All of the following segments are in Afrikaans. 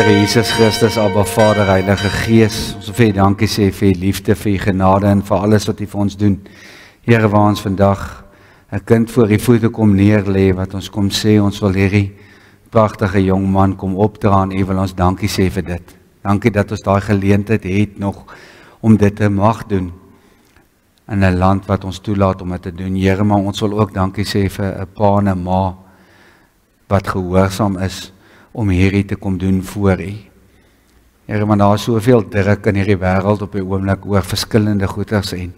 Here Jesus Christus, Abba Vader, Heilige Gees, ons wil vir U dankie sê vir U liefde, vir U genade en vir alles wat U vir ons doen. Here, waar ons vandag 'n kind voor U voete kom neerlê, wat ons kom sê, ons wil hierdie pragtige jong man kom opdra en U wil ons dankie sê vir dit. Dankie dat ons daai geleentheid het nog om dit te mag doen in 'n land wat ons toelaat om dit te doen. Here, maar ons wil ook dankie sê vir 'n pa en 'n ma wat gehoorsaam is om hierdie te kom doen voor U. Here, maar daar is soveel druk in hierdie wêreld op die oomblik oor verskillende goeders en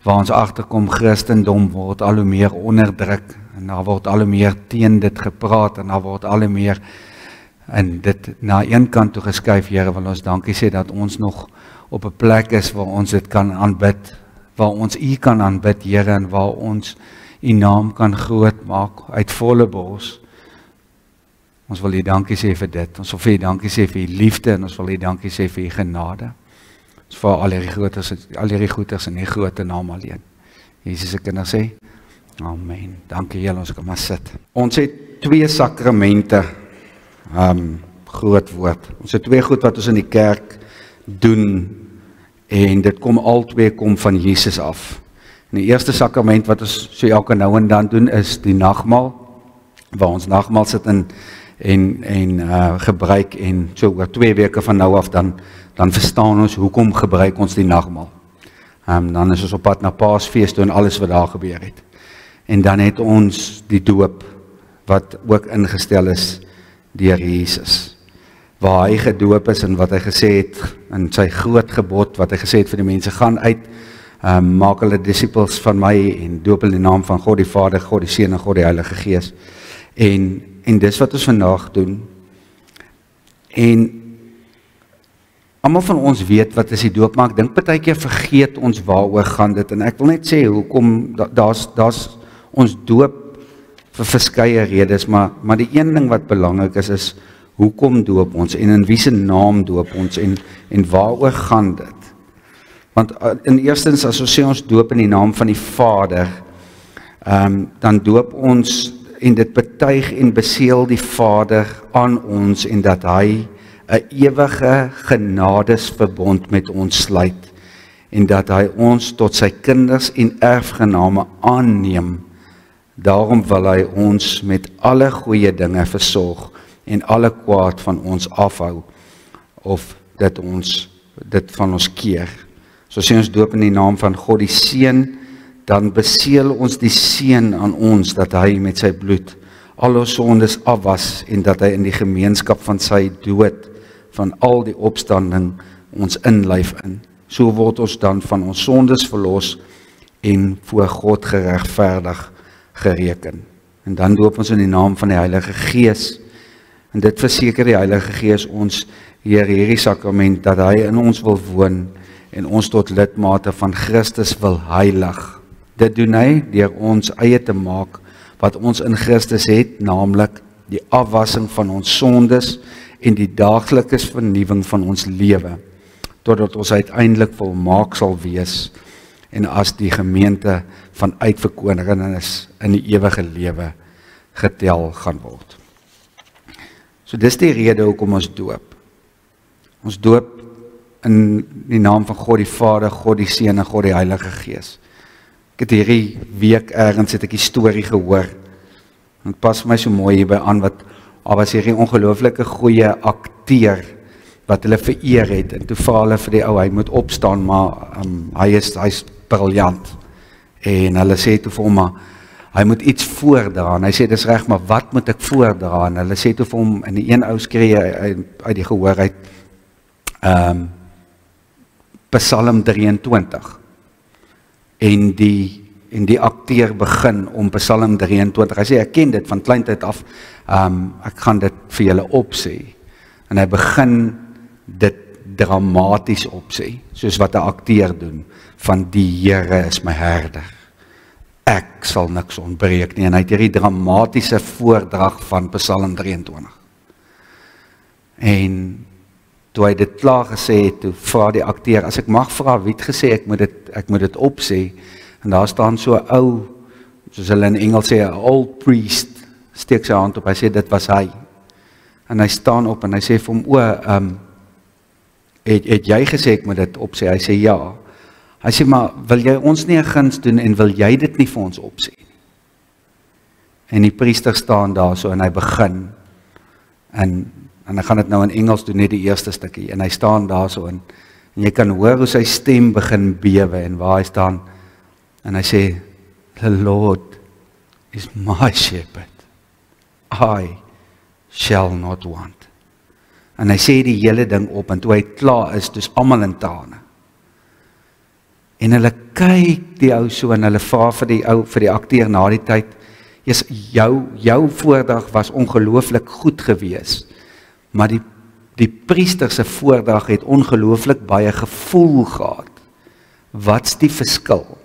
waar ons agterkom Christendom word al hoe meer onderdruk en daar word al hoe meer teen dit gepraat en daar word al hoe meer en dit na een kant toe geskuif. Here, wil ons dankie sê dat ons nog op 'n plek is waar ons dit kan aanbid, waar ons U kan aanbid, Here, en waar ons U naam kan groot maak uit volle bors. Ons wil U dankie sê vir dit. Ons wil vir U dankie sê vir U liefde en ons wil U dankie sê vir U genade. Ons vir al hierdie goeders in U groot naam alleen. Jesus se kinders sê, amen. Dankie julle, ons kan maar sit. Ons het 2 sakramente, groot woord. Ons het 2 goed wat ons in die kerk doen en dit kom van Jesus af. En die eerste sakrament wat ons so elke nou en dan doen is die nagmaal, waar ons nagmaal sit en gebruik en so oor 2 weke van nou af dan verstaan ons hoekom gebruik ons die nagmaal. Dan is ons op pad na Paasfees toe en alles wat daar gebeur het. En dan het ons die doop wat ook ingestel is deur Jesus. Waar hy gedoop is en wat hy gesê het in sy groot gebod wat hy gesê het vir die mense, gaan uit, maak hulle disippels van my en doop hulle in die naam van God die Vader, God die Seun en God die Heilige Gees. En dis wat ons vandag doen. En almal van ons weet wat is die doop, maar ek dink partykeer vergeet ons waaroor gaan dit. En ek wil net sê hoekom daar's ons doop vir verskeie redes, maar die een ding wat belangrik is hoekom doop ons en in wie se naam doop ons en waaroor gaan dit? Want in eerstens as ons sê ons doop in die naam van die Vader, dan doop ons en dit betuig en beseël die Vader aan ons en dat hy 'n ewige genadesverbond met ons sluit en dat hy ons tot sy kinders en erfgename aanneem. Daarom wil hy ons met alle goeie dinge versorg en alle kwaad van ons afhou of dit van ons keer. So sê ons doop in die naam van God die Seun, dan beseël ons die Seun aan ons dat hy met sy bloed al ons sondes afwas en dat hy in die gemeenskap van sy dood van al die opstanding ons inlyf in. So word ons dan van ons sondes verlos en voor God geregverdig gereken. En dan doop ons in die naam van die Heilige Gees. En dit verseker die Heilige Gees ons hierdie sakrament dat hy in ons wil woon en ons tot lidmate van Christus wil heilig. Dit doen hy deur ons eie te maak wat ons in Christus het, naamlik die afwassing van ons sondes en die daaglikse vernuwing van ons lewe, totdat ons uiteindelik volmaak sal wees en as die gemeente van uitverkorenes in die ewige lewe getel gaan word. So dis die rede hoekom ons doop. Ons doop in die naam van God die Vader, God die Seun en God die Heilige Gees. Ek het hierdie week ergens het ek die storie gehoor. En het pas my so mooi hierby aan wat was hierdie ongelooflike goeie akteur wat hulle vereer het. En toe vra hulle vir die ou, hy moet opstaan, maar hy's briljant. En hulle sê toe vir hom, maar hy moet iets voordra. En hy sê, dis reg, maar wat moet ek voordra? En hulle sê toe vir hom, en die een ou skree uit die gehoor uit, Psalm 23. En die akteur begin om Psalm 23, hy sê, ek ken dit van kleintyd af, ek gaan dit vir julle opsê. En hy begin dit dramaties opsê, soos wat 'n akteur doen, van die Here is my herder. Ek sal niks ontbreek nie, en hy het hierdie dramatiese voordrag van Psalm 23. En toe hy dit klaar gesê het, toe vra die akteur, as ek mag vra, wie het gesê, ek moet dit opsê, en daar staan so 'n ou, soos hulle in Engels sê, 'n old priest, steek sy hand op, hy sê, dit was hy. En hy staan op en hy sê vir hom, het jy gesê ek moet dit opsê? Hy sê ja. Hy sê, maar wil jy ons nie 'n guns doen en wil jy dit nie vir ons opsê nie? En die priester staan daar so en hy begin en hy gaan dit nou in Engels doen, net die eerste stukkie, en hy staan daar so en jy kan hoor hoe sy stem begin bewe en waar hy staan en hy sê, the Lord is my shepherd, I shall not want. En hy sê die hele ding op en toe hy klaar is, dus almal in trane. En hulle kyk die ou so en hulle vra vir die akteur na die tyd, jou voordrag was ongelooflik goed gewees, maar die priester se voordrag het ongelooflik baie gevoel gehad. Wat's die verskil?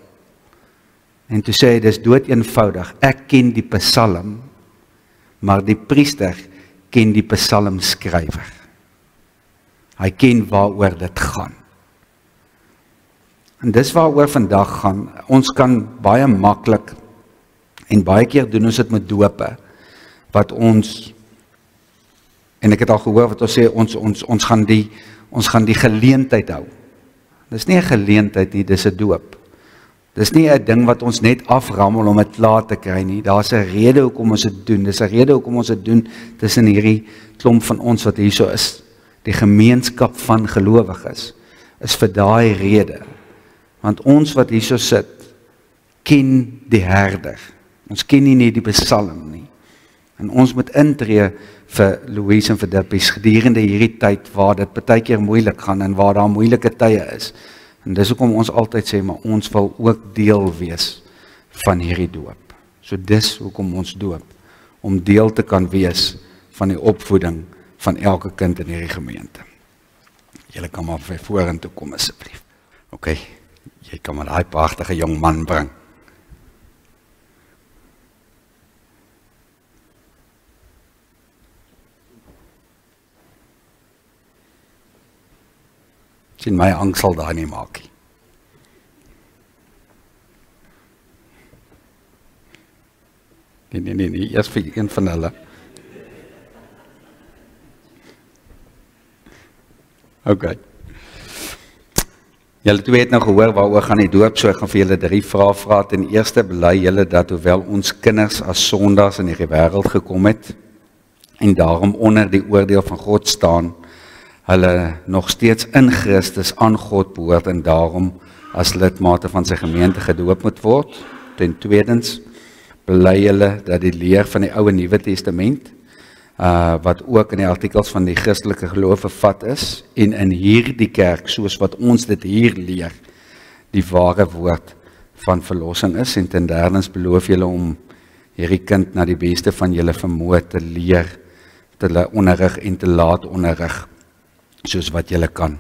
En toe sê hy, dis dood eenvoudig, ek ken die psalm, maar die priester ken die psalmskrywer. Hy ken waaroor dit gaan. En dis waaroor vandag gaan. Ons kan baie maklik, en baie keer doen ons dit met dope, wat ons, en ek het al gehoor wat ons sê, ons gaan die geleentheid hou. Dis nie 'n geleentheid nie, dis 'n doop. Dis nie 'n ding wat ons net aframmel om dit klaar te kry nie. Daar's 'n rede hoekom ons dit doen. Dis 'n rede hoekom ons dit doen tussen hierdie klomp van ons wat hier so is. Die gemeenskap van gelowiges is vir daai rede. Want ons wat hier so sit, ken die herder. Ons ken nie die psalm nie. En ons moet intree vir Louise en vir Dippies gedurende hierdie tyd waar dit baie keer moeilik gaan en waar daar moeilike tye is. En dis hoekom ons altyd sê, maar ons wil ook deel wees van hierdie doop. So dis hoekom ons doop, om deel te kan wees van die opvoeding van elke kind in hierdie gemeente. Julle kan maar vorentoe kom asseblief. OK, jy kan maar daai pragtige jong man bring. Sien, my angs sal daar nie maak nie. Nee, eers vir een van hulle. OK. Julle twee het nou gehoor waaroor gaan die doop, so ek gaan vir julle 3 vrae vra. Ten eerste, bely julle dat hoewel ons kinders as sondaars in hierdie wêreld gekom het en daarom onder die oordeel van God staan, hulle nog steeds in Christus aan God behoort en daarom as lidmate van sy gemeente gedoop moet word. Ten tweedens, bely julle dat die leer van die Ou en Nuwe Testament, wat ook in die artikels van die Christelike geloof bevat is, en in hierdie kerk, soos wat ons dit hier leer, die ware woord van verlossing is. En ten derdens, beloof julle om hierdie kind na die beste van julle vermoë te leer, te onderrig en te laat onderrig, soos wat julle kan.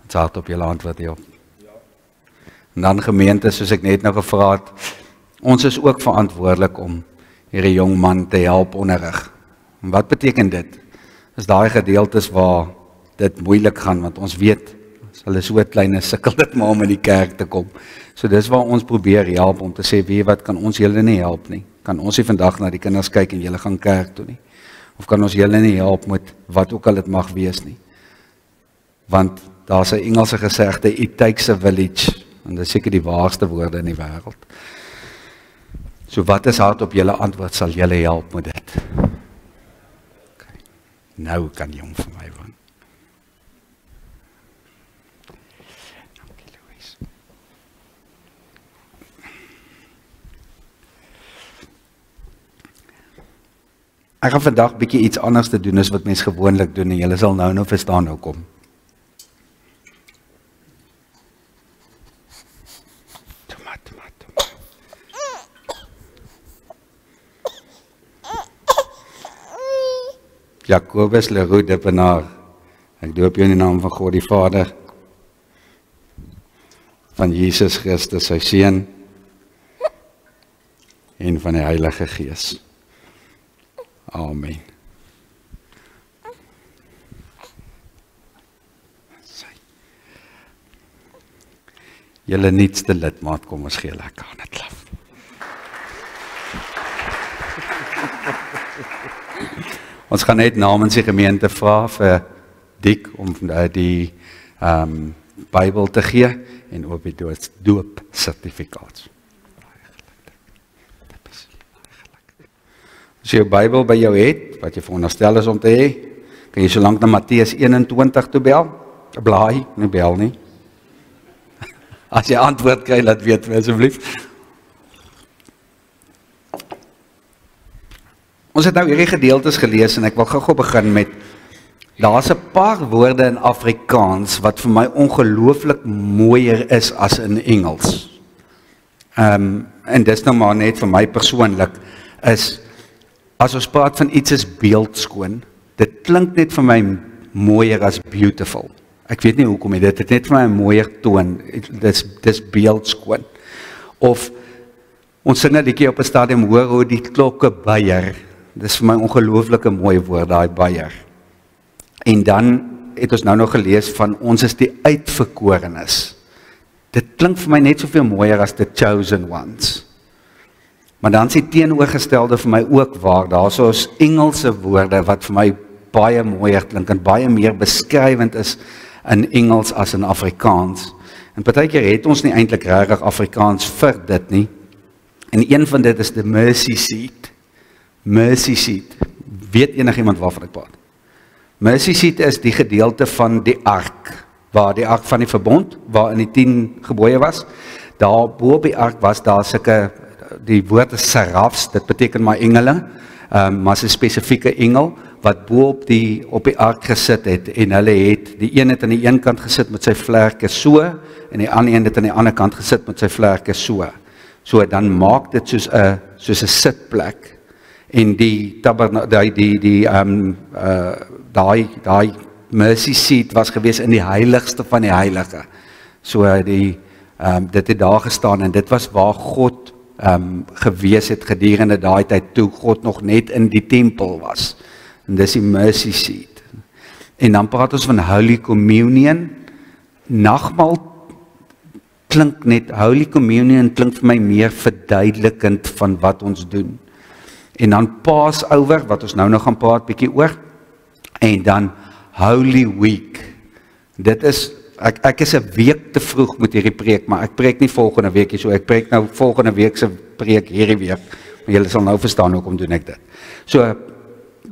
Ons hart op julle antwoord hierop. En dan gemeente, soos ek net nou gevra het, ons is ook verantwoordelik om hierdie jong man te help onderrig. En wat beteken dit? Is daai gedeeltes waar dit moeilik gaan, want ons weet, as hulle so klein is, sukkel dit maar om in die kerk te kom. So dis waar ons probeer help, om te sê, wie wat kan ons julle nie help nie? Kan ons nie vandag na die kinders kyk en julle gaan kerk toe nie? Of kan ons julle nie help met wat ook al dit mag wees nie? Want daar's 'n Engelse gesegde, it takes a village, en dit is seker die waarste woorde in die wêreld. So wat is hard op julle antwoord, sal julle help met dit? Okay. Nou kan jy hom vir my woon. Dankie, Louise. Ek gaan vandag bietjie iets anders te doen as wat mense gewoonlik doen, en julle sal nou verstaan hoekom. Jacobus Leroux Dippenaar, ek doop jou in die naam van God die Vader, van Jesus Christus sy Seun, en van die Heilige Gees. Amen. Julle nuutste lidmaat, kom ons gee lekker aan 'n klap. Ons gaan net namens die gemeente vra vir Dick om die Bybel te gee en ook die doopsertifikaat. As jy jou Bybel by jou het, wat jy veronderstel is om te hê, kan jy so lank na Matteus 21 toe blaai, nie bel nie. As jy antwoord kry, laat weet my asseblief. Ons het nou hierdie gedeeltes gelees en ek wil gou begin met, daar's 'n paar woorde in Afrikaans wat vir my ongelooflik mooier is as in Engels. En dis nou maar net vir my persoonlik, is, as ons praat van iets is beeldskoon, dit klink net vir my mooier as beautiful. Ek weet nie hoekom dit het net vir my 'n mooier toon, dis beeldskoon. Of, ons sing 'n liedjie op 'n stadium, hoor hoe die klokke buier, dis vir my ongelooflike mooi woord, daai buier. En dan het ons nou nog gelees van, ons is die uitverkorenes. Dit klink vir my net soveel mooier as the chosen ones. Maar dan is die teenoorgestelde vir my ook waar, daar is ons Engelse woorde wat vir my baie mooier klink en baie meer beskrywend is in Engels as in Afrikaans. En partykeer het ons nie eintlik regtig Afrikaans vir dit nie. En een van dit is the mercy seat. Mercy seat. Weet enigiemand waarvan ek praat? Mercy seat is die gedeelte van die ark, waar die ark van die verbond, waar in die 10 gebooie was. Daar bo op die ark was daar sulke, die woord is serafs, dit beteken maar engele, maar 'n spesifieke engel wat bo op die ark gesit het, en hulle het, die een het aan die een kant gesit met sy vlerke so, en die ander een het aan die ander kant gesit met sy vlerke so. So dan maak dit soos 'n sitplek. En daai mercy seat was gewees in die heiligste van die heilige. So dit het daar gestaan en dit was waar God gewees het gedurende daai tyd toe God nog net in die tempel was. En dis die mercy seat. En dan praat ons van Holy Communion. Nagmaal klink net, Holy Communion klink vir my meer verduidelikend van wat ons doen. En dan Passover, wat ons nou nog gaan praat bietjie oor. En dan Holy Week. Dit is, ek is 'n week te vroeg met hierdie preek, maar ek preek nie volgende week nie, so ek preek nou volgende week se preek hierdie week. Maar julle sal nou verstaan hoekom doen ek dit. So,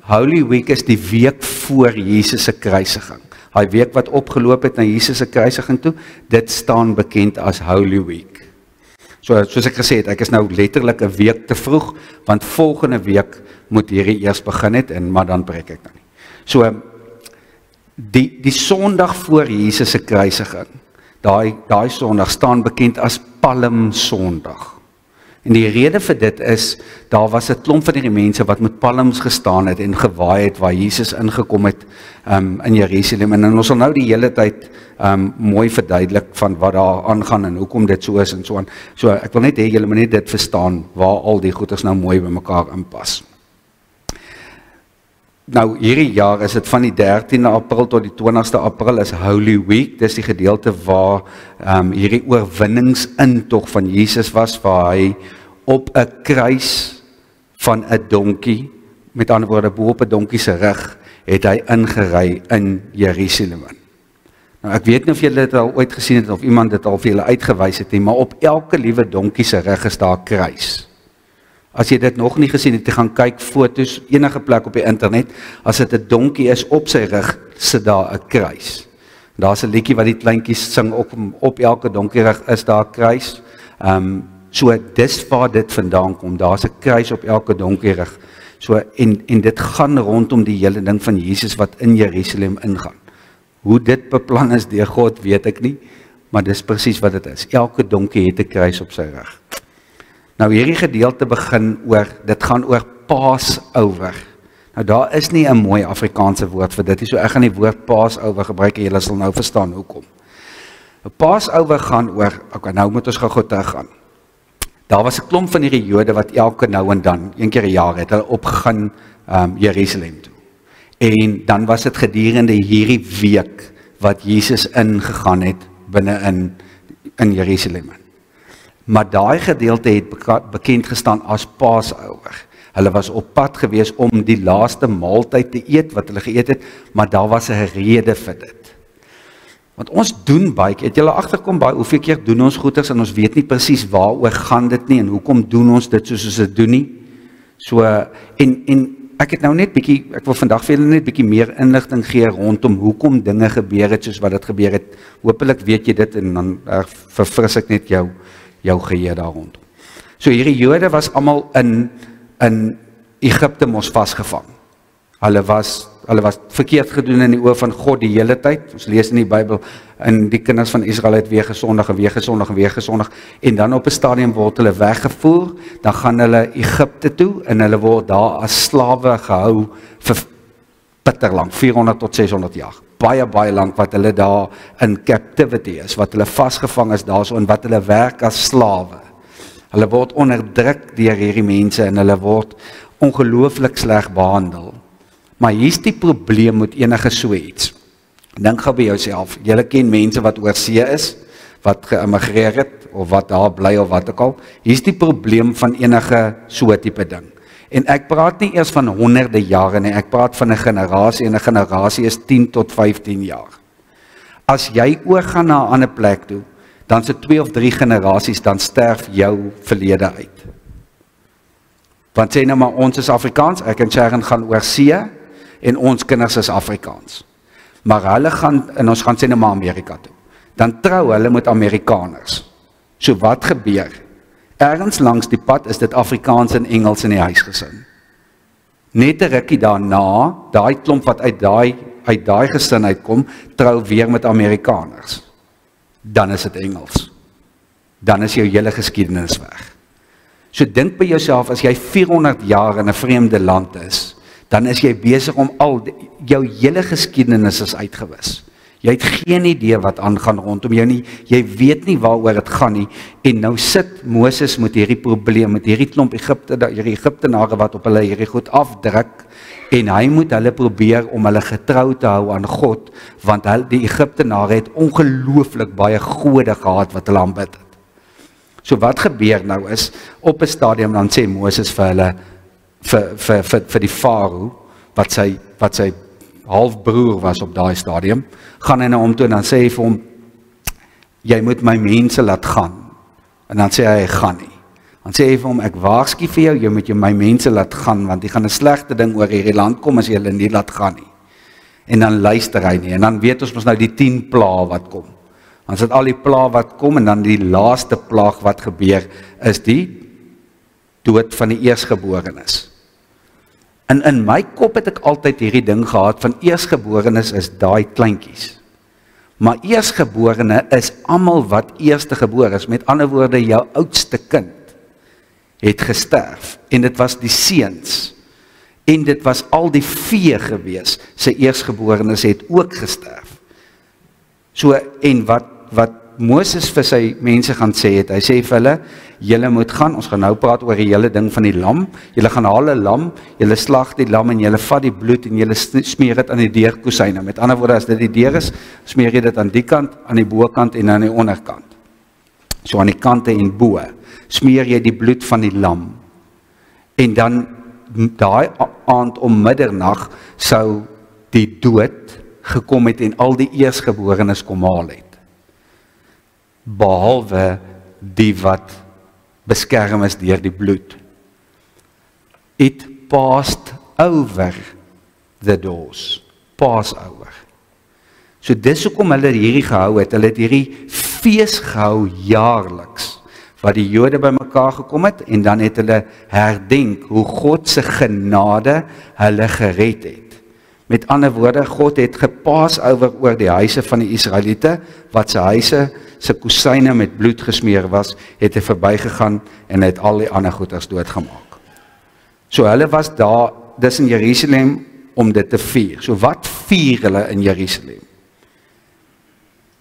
Holy Week is die week voor Jesus se kruisiging. Daai week wat opgeloop het na Jesus se kruisiging toe, dit staan bekend as Holy Week. So, soos ek gesê het, ek is nou letterlik 'n week te vroeg, want volgende week moet hierdie eers begin het, maar dan preek ek nou nie. So, die Sondag voor Jesus se kruisiging, daai Sondag staan bekend as Palm Sondag. En die rede vir dit is, daar was 'n klomp van die mense wat met palms gestaan het en gewaai het waar Jesus ingekom het in Jerusalem. En ons sal nou die hele tyd mooi verduidelik van wat daar aangaan en hoekom dit so is en so aan. So ek wil net hê julle moet net dit verstaan waar al die goeders nou mooi by mekaar inpas. Nou hierdie jaar is dit van die 13de April tot die 20ste April is Holy Week. Dis die gedeelte waar hierdie oorwinningsintog van Jesus was, waar hy op 'n kruis van 'n donkie, met ander woorde bo op 'n donkie se rug, het hy ingery in Jerusalem. Nou ek weet nie of julle dit al ooit gesien het of iemand dit al vir julle uitgewys het nie, maar op elke liewe donkie se rug is daar 'n kruis. As jy dit nog nie gesien het, jy gaan kyk foto's enige plek op die internet, as dit 'n donkie is op sy rug, sit daar 'n kruis. Daar's 'n liedjie wat die kleintjies sing op elke donkie rug is daar 'n kruis. So dis waar dit vandaan kom. Daar's 'n kruis op elke donkie rug. So en dit gaan rondom die hele ding van Jesus wat in Jerusalem ingaan. Hoe dit beplan is deur God, weet ek nie, maar dis presies wat dit is. Elke donkie het 'n kruis op sy rug. Nou hierdie gedeelte dit gaan oor Passover. Nou daar is nie 'n mooi Afrikaanse woord vir dit nie, so ek gaan die woord Passover gebruik en julle sal nou verstaan hoekom. Passover gaan oor, okay, nou moet ons gou teruggaan. Daar was 'n klomp van hierdie Jode wat elke nou en dan, een keer 'n jaar het hulle opgegaan Jerusalem toe. En dan was dit gedurende hierdie week wat Jesus ingegaan het binne in Jerusalem. Maar daai gedeelte het bekend gestaan as Passover. Hulle was op pad gewees om die laaste maaltyd te eet wat hulle geëet het, maar daar was 'n rede vir dit. Want ons doen baie, het julle agterkom baie, hoeveel keer doen ons goeders en ons weet nie presies waaroor gaan dit nie en hoekom doen ons dit soos ons dit doen nie. So, en ek het nou net bietjie, ek wil vandag vir julle net bietjie meer inligting gee rondom hoekom dinge gebeur het soos wat dit gebeur het. Hoopelik weet jy dit en dan verfris ek net jou geheue daar rondom. So hierdie Jode was almal in Egipte mos vasgevang. Hulle was verkeerd gedoen in die oë van God die hele tyd. Ons lees in die Bybel, en die kinders van Israel het weer gesondig en weer gesondig en weer gesondig, en dan op 'n stadium word hulle weggevoer, dan gaan hulle Egipte toe, en hulle word daar as slawe gehou vir bitter lank, 400 tot 600 jaar. Baie lank wat hulle daar in captivity is, wat hulle vasgevang is daarso, en wat hulle werk as slawe. Hulle word onderdruk deur hierdie mense, en hulle word ongelooflik sleg behandel. Maar hier's die probleem met enige so iets. Dink gou by jouself, julle ken mense wat oor see is, wat geïmmigreer het, of wat daar bly of wat ook al. Hier's die probleem van enige so tipe ding. En ek praat nie eers van honderde jare nie, ek praat van 'n generasie, en 'n generasie is 10 tot 15 jaar. As jy oorgaan na 'n ander plek toe, dan se 2 of 3 generasies, dan sterf jou verlede uit. Want sê nou maar, ons is Afrikaans, ek en Sharon gaan oor see, en ons kinders is Afrikaans. Maar hulle gaan, en ons gaan sê nou maar Amerika toe, dan trou hulle met Amerikaners. So wat gebeur? Ergens langs die pad is dit Afrikaans en Engels in die huisgesin. Net 'n rukkie daarna, daai klomp wat uit daai gesin uitkom, trou weer met Amerikaners. Dan is dit Engels. Dan is jou hele geskiedenis weg. So dink by jouself, as jy 400 jaar in 'n vreemde land is, dan is jy besig om jou hele geskiedenis is uitgewis. Jy het geen idee wat aangaan rondom jou nie, jy weet nie waaroor dit gaan nie, en nou sit Moses met hierdie probleem, met hierdie klomp hierdie Egiptenare wat op hulle hierdie goed afdruk, en hy moet hulle probeer om hulle getrou te hou aan God, want die Egiptenare het ongelooflik baie gode gehad wat hulle aanbid het. So wat gebeur nou is, op 'n stadium dan sê Moses vir hulle, vir die Farao, wat sy halfbroer was op daai stadium, gaan hy na hom toe en dan sê hy vir hom, jy moet my mense laat gaan. En dan sê hy gaan nie. Dan sê hy vir hom, ek waarsku vir jou, jy moet my mense laat gaan, want die gaan 'n slegte ding oor hierdie land kom as jy hulle nie laat gaan nie. En dan luister hy nie, en dan weet ons mos nou die 10 plaae wat kom. Dan is dit al die plaae wat kom, en dan die laaste plaag wat gebeur, is die dood van die eersgeborenes. En in my kop het ek altyd hierdie ding gehad van eersgeborenes is daai kleintjies. Maar eersgeborene is almal wat eerstegebore is. Met ander woorde, jou oudste kind het gesterf. En dit was die seuns. En dit was al die vee gewees. Sy eersgeborenes het ook gesterf. So, en wat Moses vir sy mense gaan sê het, hy sê vir hulle, julle moet gaan, ons gaan nou praat oor die hele ding van die lam, julle gaan haal 'n lam, julle slag die lam en julle vat die bloed en julle smeer dit aan die deurkosyne. Met ander woorde, as dit die deur is, smeer jy dit aan die kant, aan die bokant en aan die onderkant. So aan die kante en bo, smeer jy die bloed van die lam. En dan, daai aand om middernag, sou die dood gekom het en al die eersgeborenes kom haal het. Behalwe die wat beskerm is deur die bloed. It passed over the doors. Pass over. So dis hoekom hulle hierdie gehou het. Hulle het hierdie fees gehou jaarliks, wat die Jode bymekaar gekom het, en dan het hulle herdenk hoe God se genade hulle gered het. Met ander woorde, God het gepaas oor die huise van die Israeliete, wat sy huise, sy kusyne met bloed gesmeer was, het hy verbygegaan en het al die ander goeders doodgemaak. So hulle was daar, dis in Jerusalem, om dit te vier. So wat vier hulle in Jerusalem?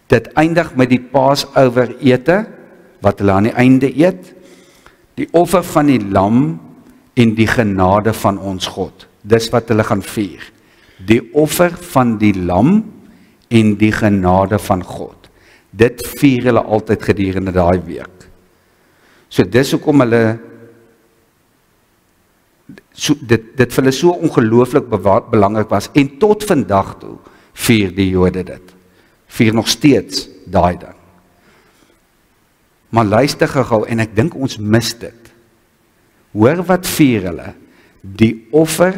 Dit eindig met die Passover ete, wat hulle aan die einde eet, die offer van die lam en die genade van ons God. Dis wat hulle gaan vier. Die offer van die lam en die genade van God. Dit vier hulle altyd gedurende daai week. So dis hoekom hulle dit vir hulle so ongelooflik belangrik was, en tot vandag toe vier die Jode dit. Vier nog steeds daai ding. Maar luister gou, en ek dink ons mis dit. Hoor wat vier hulle? Die offer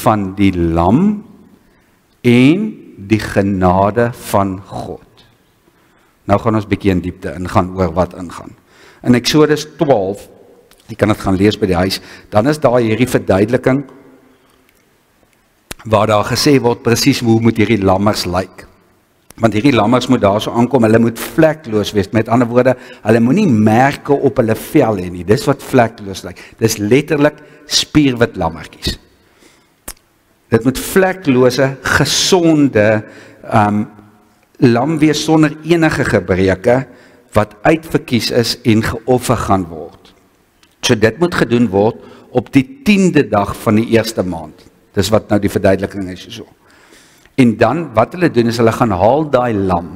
van die lam en die genade van God. Nou gaan ons bietjie in diepte ingaan oor wat ingaan. In Exodus 12, jy kan dit gaan lees by die huis, dan is daar hierdie verduideliking waar daar gesê word presies hoe moet hierdie lammers lyk. Want hierdie lammers moet daar so aankom, hulle moet vlekloos wees. Met ander woorde, hulle moenie merke op hulle vel hê nie. Dis wat vlekloos lyk. Dis letterlik spierwit lammertjies. Dit moet vleklose, gesonde lam wees sonder enige gebreke wat uitverkies is en geoffer gaan word. So dit moet gedoen word op die 10de dag van die eerste maand. Dis wat nou die verduideliking is so. En dan, wat hulle doen is, hulle gaan haal daai lam.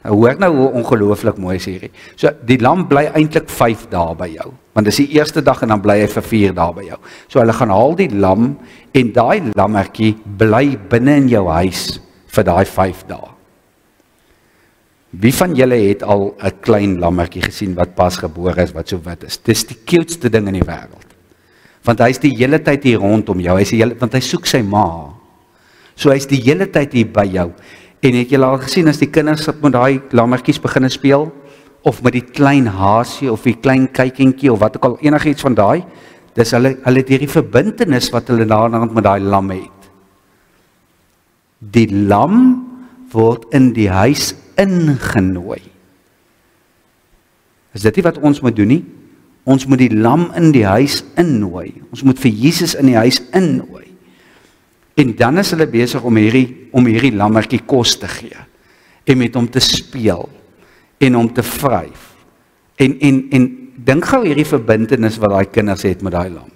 Nou, hoor nou hoe ongelooflik mooi is hierdie. So, die lam bly eintlik 5 dae by jou, want dis die eerste dag en dan bly hy vir 4 dae by jou. So, hulle gaan haal die lam, en daai lammertjie bly binne in jou huis vir daai 5 dae. Wie van julle het al 'n klein lammertjie gesien wat pas gebore is, wat so wit is? Dis die cuteste ding in die wêreld. Want hy is die hele tyd hier rondom jou, want hy soek sy ma. So hy is die hele tyd hier by jou. En het julle al gesien as die kinders met daai lammertjies begin speel, of met die klein haasie, of die klein kuikentjie, of wat ook al, enigiets van daai, dis hulle het hierdie verbintenis wat hulle daarna met daai lam het. Die lam word in die huis ingenooi. Is dit nie wat ons moet doen nie? Ons moet die lam in die huis innooi. Ons moet vir Jesus in die huis innooi. En dan is hulle besig om hierdie lammertjie kos te gee. En met hom te speel. En hom te vryf. En dink gou hierdie verbintenis wat daai kinders het met daai lam.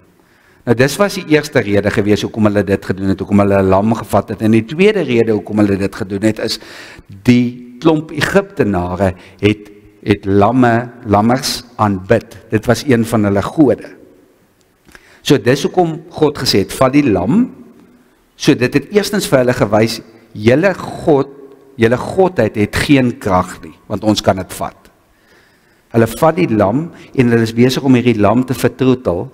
Nou dis was die eerste rede gewees hoekom hulle dit gedoen het, hoekom hulle 'n lam gevat het. En die tweede rede hoekom hulle dit gedoen het, is die klomp Egiptenare het lammers aanbid. Dit was een van hulle gode. So dis hoekom God gesê het, vat die lam. So dit het eerstens vir hulle gewys, julle godheid het geen krag nie, want ons kan dit vat. Hulle vat die lam en hulle is besig om hierdie lam te vertroetel,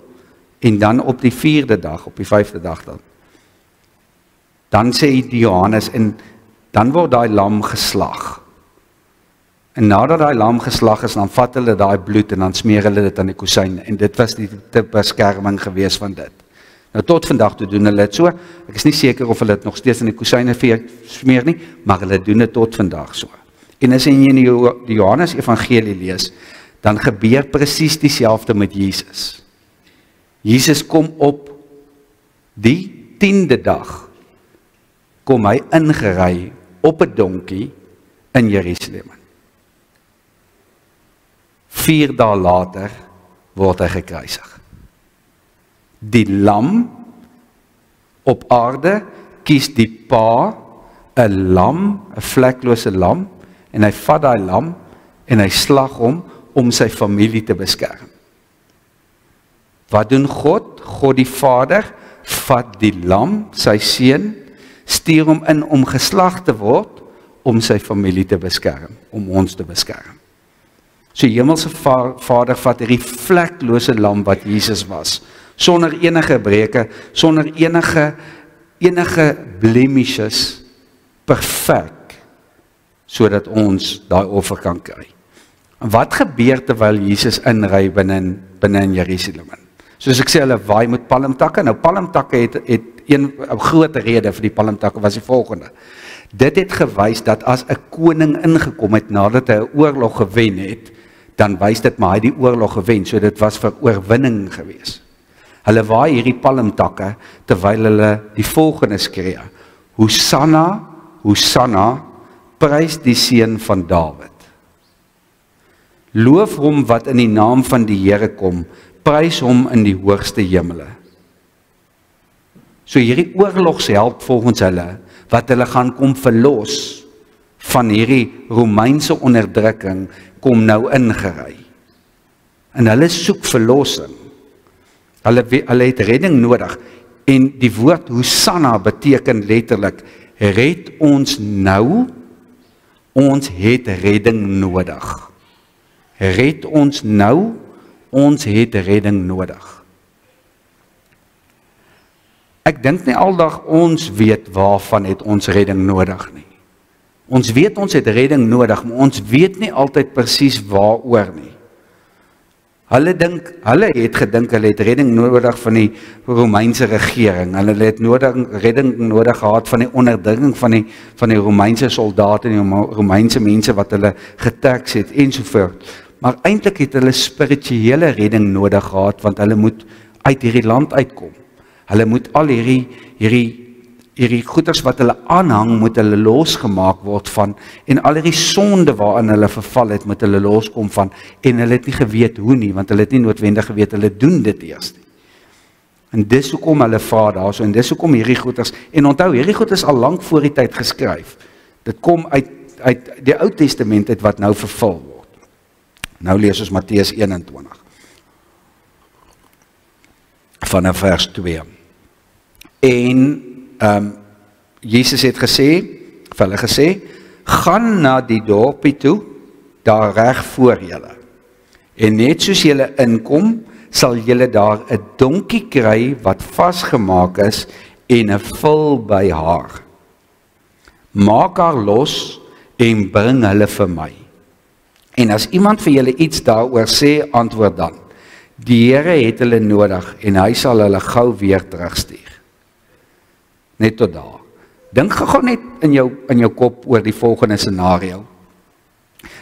en dan op die 4de dag, op die 5de dag dan sê die Johannes, en dan word daai lam geslag. En nadat daai lam geslag is, dan vat hulle daai bloed en dan smeer hulle dit aan die kusyne, en dit was die beskerming gewees van dit. Nou tot vandag toe doen hulle dit so, ek is nie seker of hulle dit nog steeds in die kusyne smeer nie, maar hulle doen dit tot vandag so. En as jy in die Johannes evangelie lees, dan gebeur presies dieselfde met Jesus. Jesus kom op die 10de dag, kom hy ingery op 'n donkie in Jerusalem. 4 dae later word hy gekruisig. Die lam op aarde kies die pa 'n lam, 'n vleklose lam, en hy vat daai lam en hy slag hom om sy familie te beskerm. Wat doen God? God die Vader vat die lam, sy seun, stuur hom in om geslag te word om sy familie te beskerm, om ons te beskerm. So Hemelse Vader vat hierdie vleklose lam wat Jesus was, sonder enige breke, sonder enige blemishes, perfek, sodat ons daai offer kan kry. En wat gebeur terwyl Jesus inry binne in Jerusalem? Soos ek sê, hulle waai met palmtakke. Nou palmtakke het een groot rede vir die palmtakke was die volgende. Dit het gewys dat as 'n koning ingekom het nadat hy 'n oorlog gewen het, dan wys dit maar hy die oorlog gewen, so dit was vir oorwinning gewees. Hulle waai hierdie palmtakke terwyl hulle die volgende skree: Hosanna, Hosanna, prys die seun van Dawid. Loof hom wat in die naam van die Here kom, prys hom in die hoogste hemele. So hierdie oorlogsheld volgens hulle, wat hulle gaan kom verlos van hierdie Romeinse onderdrukking, kom nou ingery. En hulle soek verlossing. Hulle het redding nodig. En die woord Hosanna beteken letterlik, red ons nou, ons het redding nodig. Red ons nou, ons het redding nodig. Ek dink nie aldag ons weet waarvan het ons redding nodig nie. Ons weet ons het redding nodig, maar ons weet nie altyd presies waaroor nie. Hulle het gedink, hulle het redding nodig van die Romeinse regering, hulle het redding nodig gehad van die onderdrukking van die Romeinse soldate en die Romeinse mense wat hulle getax het, ensovoort. Maar eintlik het hulle spirituele redding nodig gehad, want hulle moet uit hierdie land uitkom. Hulle moet al hierdie goeders wat hulle aanhang, moet hulle losgemaak word van, en al hierdie sonde waarin hulle verval het, moet hulle loskom van, en hulle het nie geweet hoe nie, want hulle het nie noodwendig geweet, hulle doen dit eers nie. En dis hoekom hulle vra daarso, en dis hoekom hierdie goeders, en onthou, hierdie goeders al lank voor die tyd geskryf. Dit kom uit die Ou Testament uit wat nou vervul word. Nou lees ons Matteus 21, vanaf vers 2. En Jesus het vir hulle gesê, gaan na die dorpie toe, daar reg voor julle. En net soos julle inkom, sal julle daar 'n donkie kry wat vasgemaak is en 'n vul by haar. Maak haar los en bring hulle vir my. En as iemand vir julle iets daaroor sê, antwoord dan, die Here het hulle nodig en hy sal hulle gou weer terugstuur. Net tot daar. Dink gou net in jou kop oor die volgende scenario.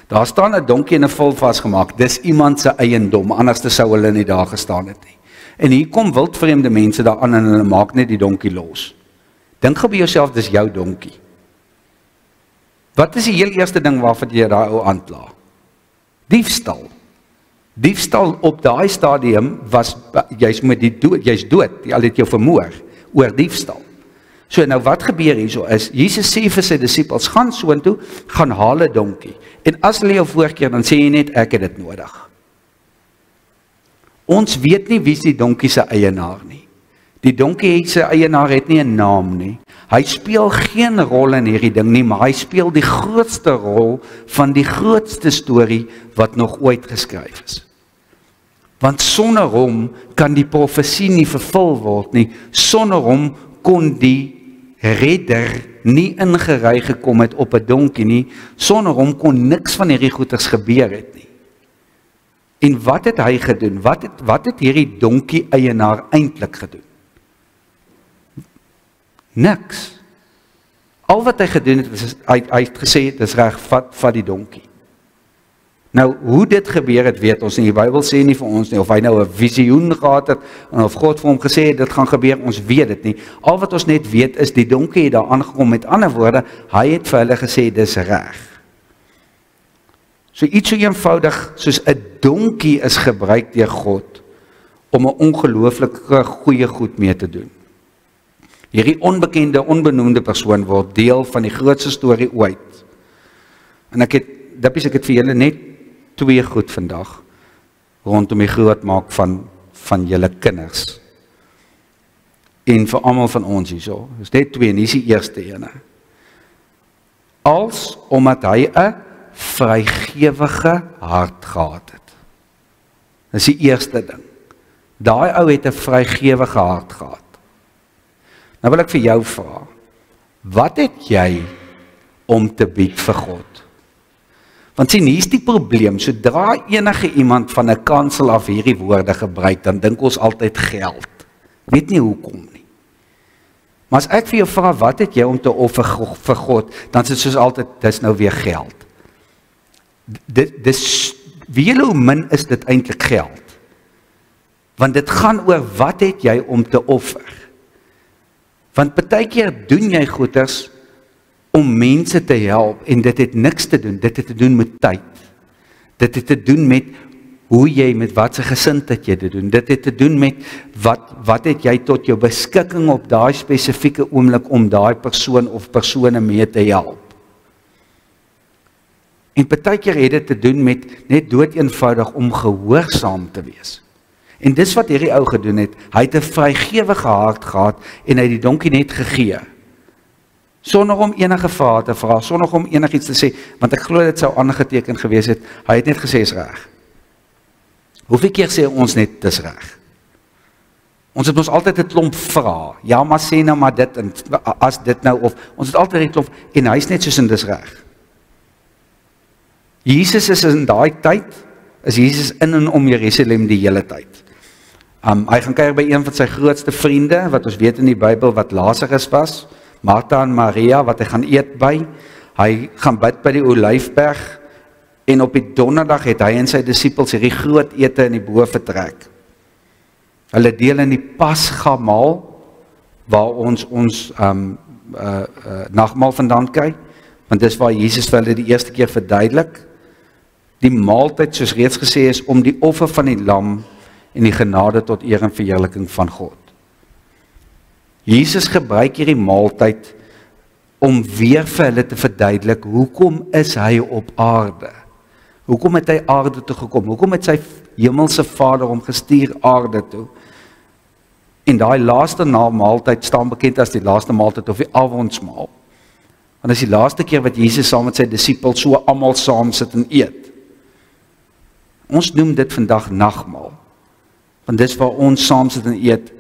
Daar staan 'n donkie en 'n vul vasgemaak. Dis iemand se eiendom, anders sou hulle nie daar gestaan het nie. En hier kom wildvreemde mense daaraan en hulle maak net die donkie los. Dink gou by jouself, dis jou donkie. Wat is die heel eerste ding waarvan jy daai ou aankla? Diefstal. Diefstal op daai stadium was jy's dood, al het jou vermoor oor diefstal. So nou wat gebeur hierso is, Jesus sê vir sy disippels, gaan soontoe, gaan haal 'n donkie. En as hulle jou voorkeer, dan sê jy net, ek het dit nodig. Ons weet nie wie is die donkie se eienaar nie. Die donkie se eienaar het nie 'n naam nie. Hy speel geen rol in hierdie ding nie, maar hy speel die grootste rol van die grootste storie wat nog ooit geskryf is. Want sonder hom kan die profesie nie vervul word nie. Sonder hom kon die redder nie ingery gekom het op 'n donkie nie. Sonder hom kon niks van hierdie goeders gebeur het nie. En wat het hy gedoen? Wat het hierdie donkie eienaar eintlik gedoen? Niks. Al wat hy gedoen het, was hy het gesê, dis reg, vat die donkie. Nou, hoe dit gebeur het, weet ons nie. Die Bybel sê nie vir ons nie, of hy nou 'n visioen gehad het, en of God vir hom gesê het, dit gaan gebeur, ons weet dit nie. Al wat ons net weet, is die donkie het daar aangekom, met ander woorde, hy het vir hulle gesê, dis reg. So iets so eenvoudig, soos 'n donkie is gebruik deur God, om 'n ongelooflike goeie goed mee te doen. Hierdie onbekende, onbenoemde persoon word deel van die grootste storie ooit. En ek het vir julle net 2 goed vandag, rondom die grootmaak van julle kinders. En vir almal van ons hierso. Dis net 2, en hier is die eerste ene. Als omdat hy 'n vrygewige hart gehad het. Dis die eerste ding. Daai ou het 'n vrygewige hart gehad. Nou wil ek vir jou vra, wat het jy om te bied vir God? Want sien, hier is die probleem, sodra enige iemand van 'n kansel af hierdie woorde gebruik, dan dink ons altyd geld. Weet nie hoekom nie. Maar as ek vir jou vra, wat het jy om te offer vir God, dan is dit soos altyd, dis nou weer geld. Weet julle hoe min is dit eintlik geld? Want dit gaan oor, wat het jy om te offer? Want partykeer doen jy goeders om mense te help, en dit het niks te doen, dit het te doen met tyd. Dit het te doen met hoe jy, met wat se gesindheid jy dit doen. Dit het te doen met wat het jy tot jou beskikking op daai spesifieke oomblik om daai persoon of persone mee te help. En partykeer het dit te doen met net dood eenvoudig om gehoorsaam te wees. En dis wat hierdie ou gedoen het. Hy het 'n vrygewige hart gehad en hy het die donkie net gegee. Sonder om enige vrae te vra, sonder om enigiets te sê, want ek glo dit sou aangeteken gewees het. Hy het net gesê is reg. Hoeveel keer sê ons net dis reg? Ons het ons altyd 'n klomp vra. Ja, maar sê nou maar dit en as dit nou of ons het altyd 'n klomp en hy's net soos in dis reg. Jesus is in daai tyd, is Jesus in en om Jerusalem die hele tyd. Hy gaan kuier by een van sy grootste vriende, wat ons weet in die Bybel wat Lazarus was, Martha en Maria, wat hy gaan eet by. Hy gaan bid by die Olyfberg en op die donderdag het hy en sy disippels hierdie groot ete in die bo vertrek. Hulle deel in die Pasgamaal waar ons nagmaal vandaan kry, want dis waar Jesus vir hulle die eerste keer verduidelik. Die maaltyd, soos reeds gesê is, om die offer van die lam en die genade tot eer en verheerliking van God. Jesus gebruik hierdie maaltyd om weer vir hulle te verduidelik, hoekom is hy op aarde? Hoekom het hy aarde toe gekom? Hoekom het sy hemelse Vader hom gestuur aarde toe? En daai laaste maaltyd staan bekend as die laaste maaltyd of die avondsmaal. Want dis die laaste keer wat Jesus saam met sy disippels so almal saam sit en eet. Ons noem dit vandag nagmaal. Want dis waar ons saam sit en eet.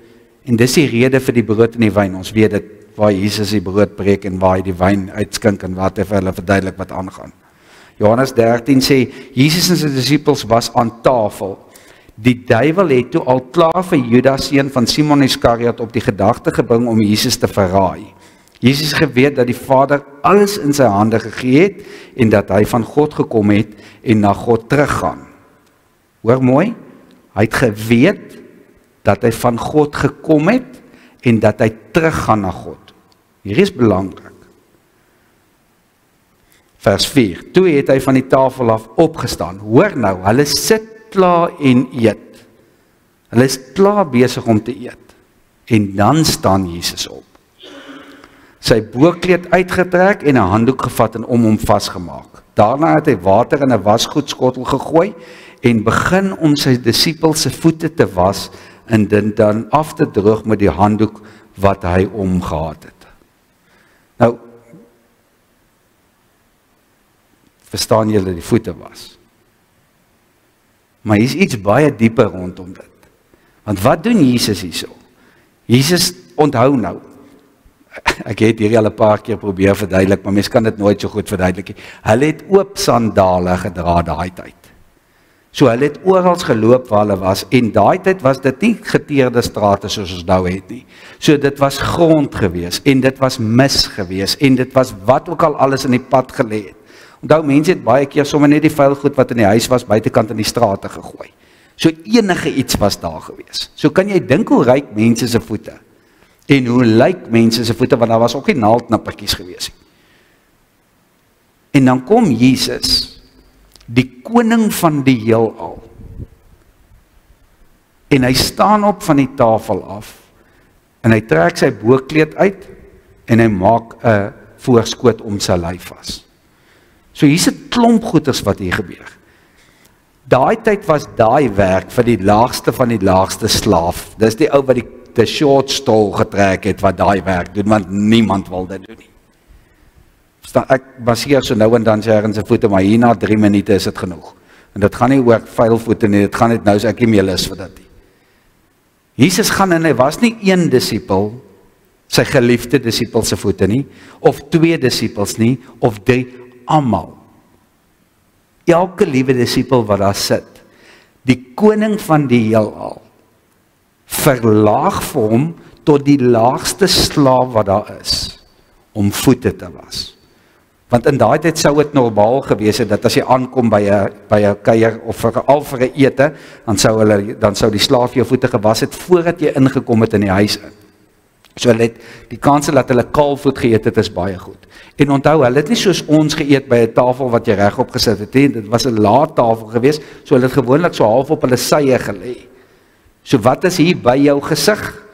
En dis die rede vir die brood en die wyn. Ons weet dit, waar Jesus die brood breek en waar hy die wyn uitskink en wat hy vir hulle verduidelik wat aangaan. Johannes 13 sê, Jesus en sy disippels was aan tafel. Die duiwel het toe al klaar vir Judas seun van Simon Iskariot op die gedagte gebring om Jesus te verraai. Jesus geweet dat die Vader alles in sy hande gegee het en dat hy van God gekom het en na God teruggaan. Hoor mooi, hy het geweet dat hy van God gekom het en dat hy teruggaan na God. Hier is belangrik. Vers 4, toe het hy van die tafel af opgestaan. Hoor nou, hulle sit klaar en eet. Hulle is klaar besig om te eet. En dan staan Jesus op. Sy boorkleed uitgetrek en 'n handdoek gevat en om hom vasgemaak. Daarna het hy water in 'n wasgoedskottel gegooi en begin om sy disippels se voete te was en dit dan af te droog met die handdoek wat hy omgehad het. Nou, verstaan julle die voete was? Maar hier is iets baie dieper rondom dit. Want wat doen Jesus hierso? Jesus, onthou nou, ek het hierdie al 'n paar keer probeer verduidelik, maar mens kan dit nooit so goed verduidelik nie. Hulle het oop sandale gedra daai tyd. So hulle het oral geloop waar hulle was, en daai tyd was dit nie geteerde strate soos ons nou het nie. So dit was grond gewees, en dit was mis gewees, en dit was wat ook al alles in die pad gelê het. Onthou, mense het baie keer sommer net die vuil goed wat in die huis was, buitekant in die strate gegooi. So enige iets was daar gewees. So kan jy dink hoe ryk mense se voete, en hoe lyk mense se voete, want daar was ook nie naaldnippertjies gewees nie. En dan kom Jesus, die koning van die heelal, en hy staan op van die tafel af, en hy trek sy boorkleed uit, en hy maak 'n voorskoot om sy lyf vas. So hier's 'n klomp goeters wat hier gebeur. Daai tyd was daai werk vir die laagste van die laagste slaaf. Dis die ou wat die short stol getrek het wat daai werk doen, want niemand wil dit doen nie. Ek baseer so nou en dan sy in sy voete, maar hier na 3 minute is dit genoeg. En dit gaan nie oor vuil voete nie, dit gaan net nou, so ek nie meer lus vir dit nie. Jesus gaan en hy was nie een disipel, sy geliefde disipel se voete nie, of 2 disipels nie, of 3, almal. Elke liewe disipel wat daar sit, die koning van die heelal, verlaag vir hom tot die laagste slaaf wat daar is, om voete te was. Want in daai tyd sou dit normaal gewees het, dat as jy aankom by 'n kuier, of veral vir 'n ete, dan sou die slaaf jou voete gewas het, voordat jy ingekom het in die huis in. So hulle het, die kanse dat hulle kaalvoet geëet het, is baie goed. En onthou, hulle het nie soos ons geëet by 'n tafel wat jy regop gesit het, dit was 'n lae tafel gewees, so hulle het gewoonlik so half op hulle sye gelê. So wat is hier by jou gesig?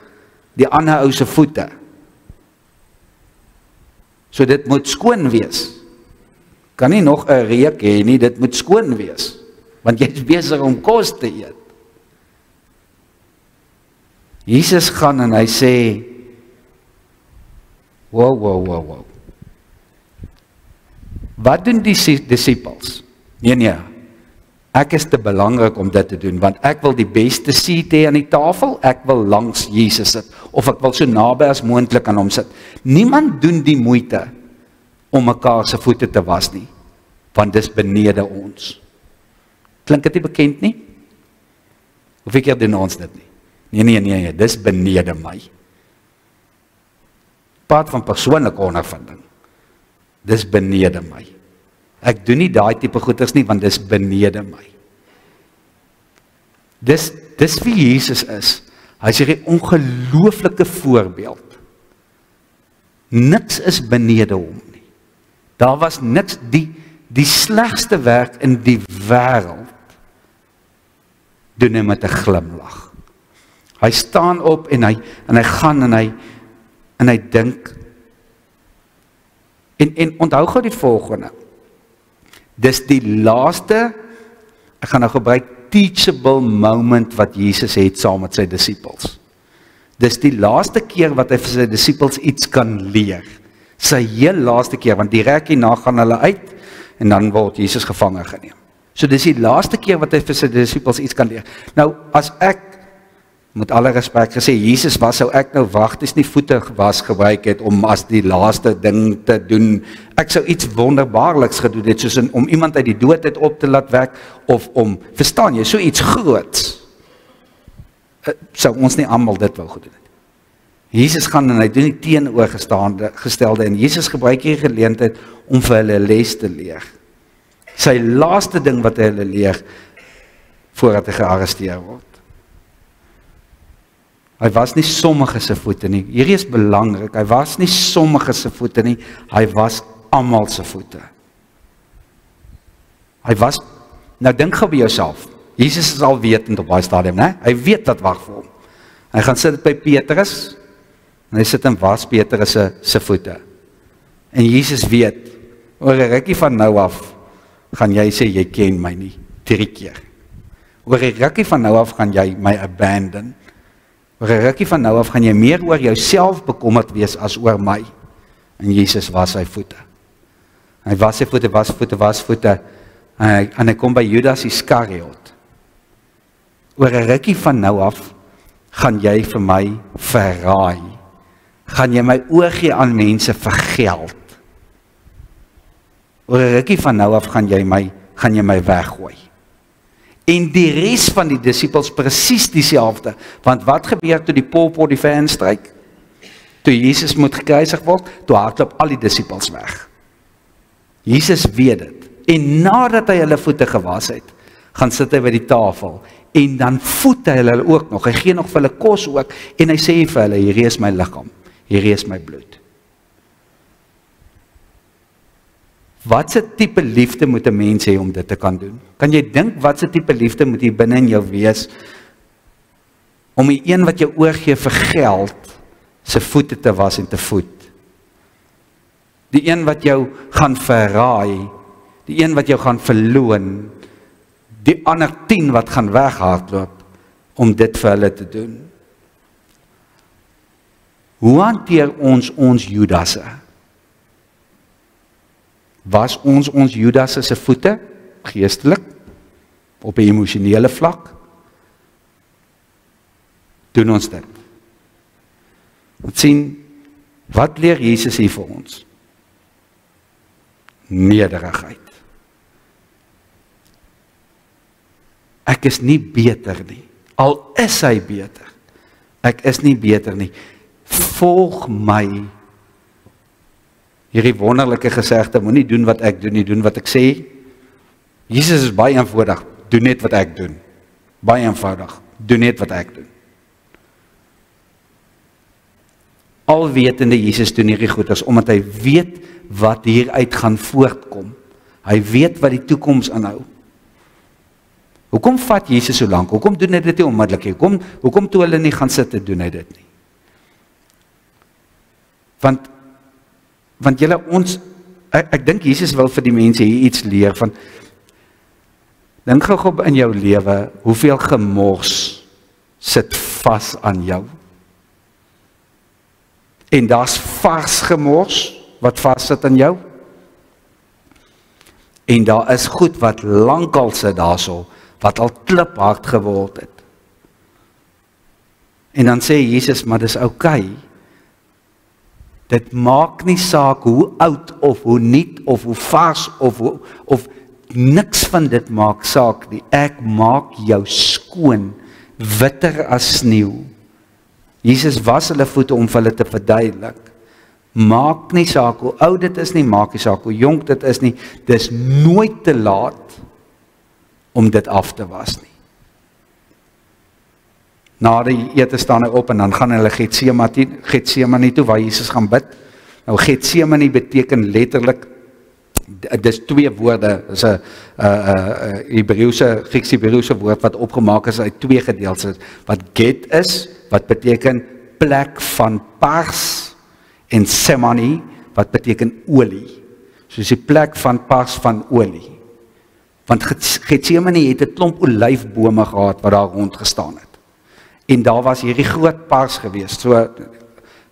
Die ander ou se voete. So dit moet skoon wees. Kan nie nog 'n reuk hê nie, dit moet skoon wees. Want jy is besig om kos te eet. Jesus gaan en hy sê, wow. Wat doen die disciples? Nee, ek is te belangrik om dit te doen, want ek wil die beste seat hê aan die tafel, ek wil langs Jesus sit, of ek wil so naby as moontlik aan hom sit. Niemand doen die moeite om mekaar se voete te was nie, want dis benede ons. Klink dit nie bekend nie? Hoeveel keer doen ons dit nie? Nee, dis benede my. Praat van persoonlike ondervinding. Dis benede my. Ek doen nie daai tipe goeders nie, want dis benede my. Dis wie Jesus is. Hy is 'n ongelooflike voorbeeld. Niks is benede hom nie. Daar was niks, die slegste werk in die wêreld doen hy met 'n glimlag. Hy staan op en hy gaan en hy dink. En onthou gou die volgende. Dis die laaste, ek gaan nou gebruik, teachable moment wat Jesus het saam met sy disippels. Dis die laaste keer wat hy vir sy disippels iets kan leer. Sy heel laaste keer, want direk hierna gaan hulle uit en dan word Jesus gevange geneem. So dis die laaste keer wat hy vir sy disippels iets kan leer. Nou, as ek, met alle respek gesê, Jesus was, sou ek nou wag, dis nie voete was gebruik het om as die laaste ding te doen. Ek sou iets wonderbaarliks gedoen het, soos om iemand uit die dood uit op te laat wek, of om, verstaan jy, so iets groots. Sou ons nie almal dit wou gedoen het. Jesus gaan en hy doen die teenoorgestelde, en Jesus gebruik hier geleentheid om vir hulle les te leer. Sy laaste ding wat hy hulle leer, voordat hy gearresteer word. Hy was nie sommige se voete nie. Hierdie is belangrik. Hy was nie sommige se voete nie. Hy was almal se voete. Hy was, nou dink gou by jouself. Jesus is al wetend op daai stadium, né? Hy weet wat wag vir hom. Hy gaan sit by Petrus en hy sit en was Petrus se voete. En Jesus weet, oor 'n rukkie van nou af gaan jy sê jy ken my nie 3 keer. Oor 'n rukkie van nou af gaan jy my abandon. Oor 'n rukkie van nou af gaan jy meer oor jouself bekommerd wees as oor my. En Jesus was sy voete. Hy was sy voete, was voete. En hy kom by Judas Iskariot. Oor 'n rukkie van nou af gaan jy vir my verraai. Gaan jy my oorgee aan mense vir geld. Oor 'n rukkie van nou af gaan jy my weggooi. En die res van die disippels presies dieselfde. Want wat gebeur toe die polpot die vyand stryk? Toe Jesus moet gekruisig word, toe hardloop al die disippels weg. Jesus weet dit. En nadat hy hulle voete gewas het, gaan sit hy by die tafel. En dan voed hy hulle ook nog. Hy gee nog vir hulle kos ook. En hy sê vir hulle, hierdie is my liggaam. Hierdie is my bloed. Wat se tipe liefde moet 'n mens hê om dit te kan doen? Kan jy dink wat se tipe liefde moet hier binne in jou wees om die een wat jou oorgee vir geld se voete te was en te voed? Die een wat jou gaan verraai, die een wat jou gaan verloon, die ander 10 wat gaan weghardloop om dit vir hulle te doen. Hoe hanteer ons Judasse? Was ons Judasse se voete, geestelik, op 'n emosionele vlak? Doen ons dit? Ons sien, wat leer Jesus hier vir ons? Nederigheid. Ek is nie beter nie, al is hy beter. Ek is nie beter nie. Volg my. Hierdie wonderlike gesegde, moenie doen wat ek doen nie, doen wat ek sê. Jesus is baie eenvoudig, doen net wat ek doen. Baie eenvoudig, doen net wat ek doen. Alwetende Jesus doen hierdie goeders, omdat hy weet wat hieruit gaan voortkom. Hy weet wat die toekoms inhou. Hoekom vat Jesus so lank? Hoekom doen hy dit nie onmiddellik? Hoekom toe hulle nie gaan sit en doen hy dit nie? Want julle ek dink Jesus wil vir die mense hier iets leer van, dink gou in jou lewe, hoeveel gemors sit vas aan jou. En daar's vars gemors wat vas sit aan jou. En daar is goed wat lankal sit daarso, wat al kliphard geword het. En dan sê Jesus, maar dis oukei. Dit maak nie saak hoe oud of hoe nuut of hoe vars of niks van dit maak saak nie. Ek maak jou skoon, witter as sneeu. Jesus was hulle voete om vir hulle te verduidelik. Maak nie saak hoe oud dit is nie, maak nie saak hoe jonk dit is nie, dis nooit te laat om dit af te was nie. Na die ete staan hy op en dan gaan hulle Getsemane toe waar Jesus gaan bid. Nou Getsemane beteken letterlik, dis twee woorde, dis 'n Grieks-Hebreëse woord wat opgemaak is uit twee gedeeltes, wat get is, wat beteken plek van pars, en semani, wat beteken olie. Soos die plek van pars van olie. Want Getsemane het 'n klomp olyfbome gehad wat daar rond gestaan het. En daar was hierdie groot pars geweest. So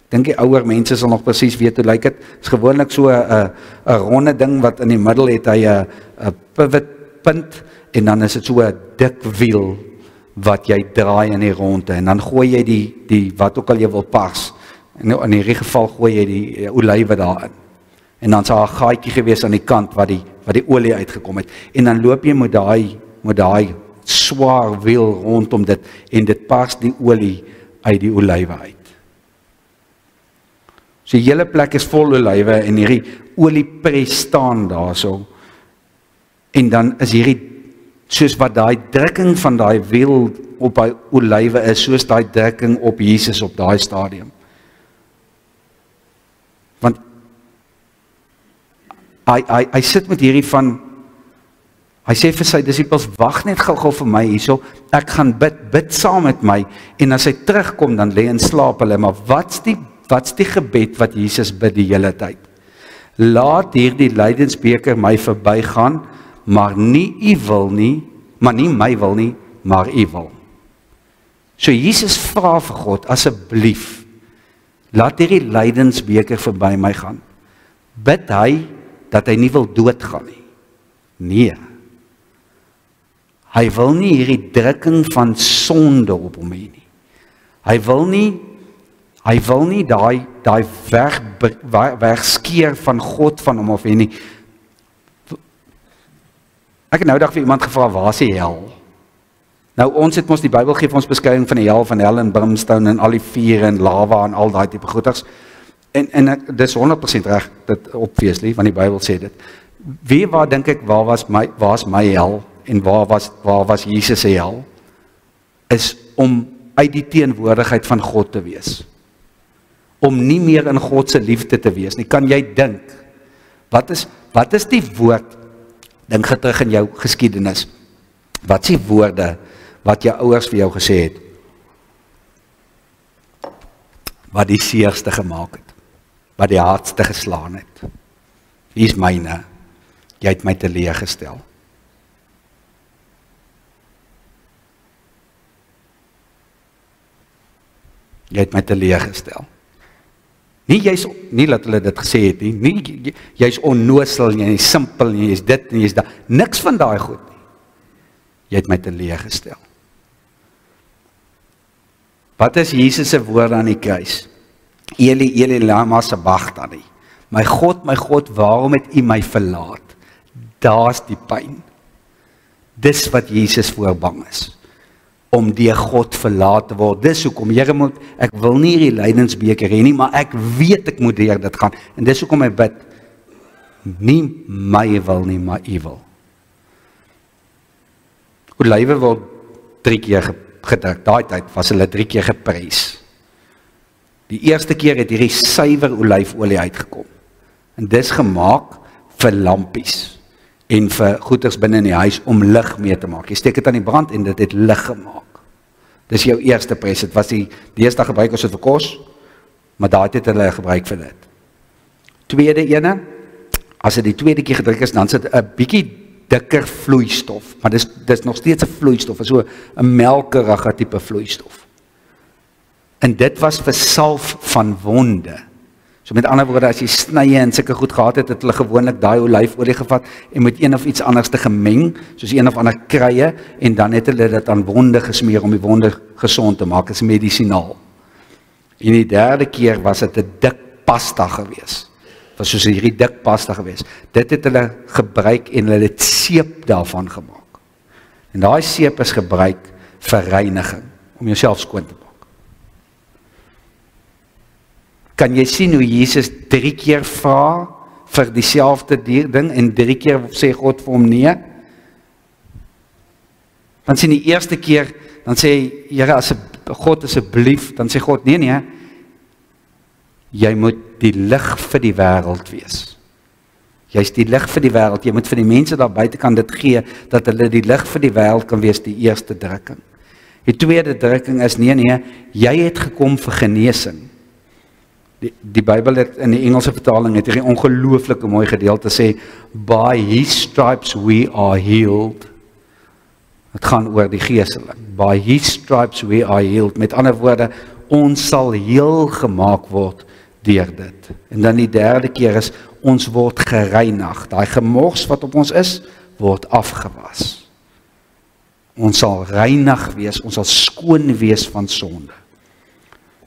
dink die ouer mense sal nog presies weet hoe lyk dit. Dit is gewoonlik so 'n ronde ding wat in die middel het hy 'n pivotpunt en dan is dit so 'n dik wiel wat jy draai in die ronde en dan gooi jy die wat ook al jy wil pars. En in hierdie geval gooi jy die olywe daarin. En dan sal 'n gaatjie gewees aan die kant wat die olie uitgekom het. En dan loop jy met daai swaar wiel rondom dit en dit pars die olie uit die olywe uit. So die hele plek is vol olywe en hierdie oliepres staan daarso. En dan is hierdie soos wat daai drukking van daai wiel op daai olywe is, soos daai drukking op Jesus op daai stadium. Want hy sit met hierdie van, hy sê vir sy disippels, wag net gou vir my hierso, ek gaan bid saam met my, en as hy terugkom, dan lê en slaap hulle, maar wat's die gebed wat Jesus bid die hele tyd? Laat hierdie lydensbeker my verbygaan, maar nie u wil nie, maar nie my wil nie, maar u wil. So Jesus vra vir God, asseblief, laat hierdie lydensbeker verby my gaan. Bid hy, dat hy nie wil doodgaan nie. Nee. Hy wil nie hierdie drukking van sonde op hom hê nie. Hy wil nie daai wegskeer van God van hom af hê nie. Ek het nou dag vir iemand gevra, waar is die hel? Nou ons het mos die Bybel gee vir ons beskrywing van die hel en brimstone en al die vuur en lava en al daai tipe goeders. En dis 100% reg, dit obviously, want die Bybel sê dit. Waar dink ek, waar was my hel en waar was Jesus se hel? Is om uit die teenwoordigheid van God te wees. Om nie meer in God se liefde te wees nie. Kan jy dink, wat is die woord, dink terug in jou geskiedenis, wat is die woorde wat jou ouers vir jou gesê het, wat die seerste gemaak het, wat die hardste geslaan het? Wie is myne? Jy het my teleurgestel. Jy het my teleurgestel. Nie dat hulle dit gesê het nie, jy's onnosel, jy's simpel, jy's dit en jy's dat, niks van daai goed nie. Jy het my teleurgestel. Wat is Jesus se woorde aan die kruis? Eli, Eli, lama sabachthani. My God, waarom het U my verlaat? Daar's die pyn. Dis wat Jesus voorbang is. Om deur God verlaat te word. Dis hoekom, Here, ek wil nie hierdie lydensbeker hê nie, maar ek weet ek moet deur dit gaan. En dis hoekom hy bid, nie my wil nie, maar U wil. Olywe word 3 keer gedruk. Daai tyd was hulle 3 keer geprys. Die eerste keer het hierdie suiwer olyfolie uitgekom. En dis gemaak vir lampies en vir goeders binne in die huis om lig mee te maak. Jy steek dit aan die brand en dit het lig gemaak. Dis jou eerste pres. Dit was die eerste gebruik ons dit vir kos, maar daai het hulle gebruik vir dit. Tweede ene, as dit die tweede keer gedruk is, dan sit 'n bietjie dikker vloeistof, maar dis nog steeds 'n vloeistof, so 'n melkerige tipe vloeistof. En dit was vir salf van wonde. So met ander woorde, as jy snye en sulke goed gehad het hulle gewoonlik daai olyfolie gevat en met een of iets anders te gemeng, soos een of ander kruie, en dan het hulle dit aan wonde gesmeer om die wonde gesond te maak, is medisinaal. En die derde keer was dit 'n dik pasta gewees. Was soos hierdie dik pasta gewees. Dit het hulle gebruik en hulle het seep daarvan gemaak. En daai seep is gebruik vir reiniging, om jouself skoon te maak. Kan jy sien hoe Jesus 3 keer vra vir dieselfde ding en 3 keer sê God vir hom nee? Dan sien die eerste keer, dan sê Here, God asseblief, dan sê God nee, jy moet die lig vir die wêreld wees. Jy's die lig vir die wêreld, jy moet vir die mense daar buite kan dit gee, dat hulle die lig vir die wêreld kan wees, die eerste drukking. Die tweede drukking is nee, jy het gekom vir genesing. Die Bybel het in die Engelse vertaling het hierdie ongelooflike mooi gedeelte sê, by his stripes we are healed. Het gaan oor die geestelik. By his stripes we are healed. Met ander woorde, ons sal heel gemaak word deur dit. En dan die derde keer is, ons word gereinig. Daai gemors wat op ons is, word afgewas. Ons sal reinig wees, ons sal skoon wees van sonde.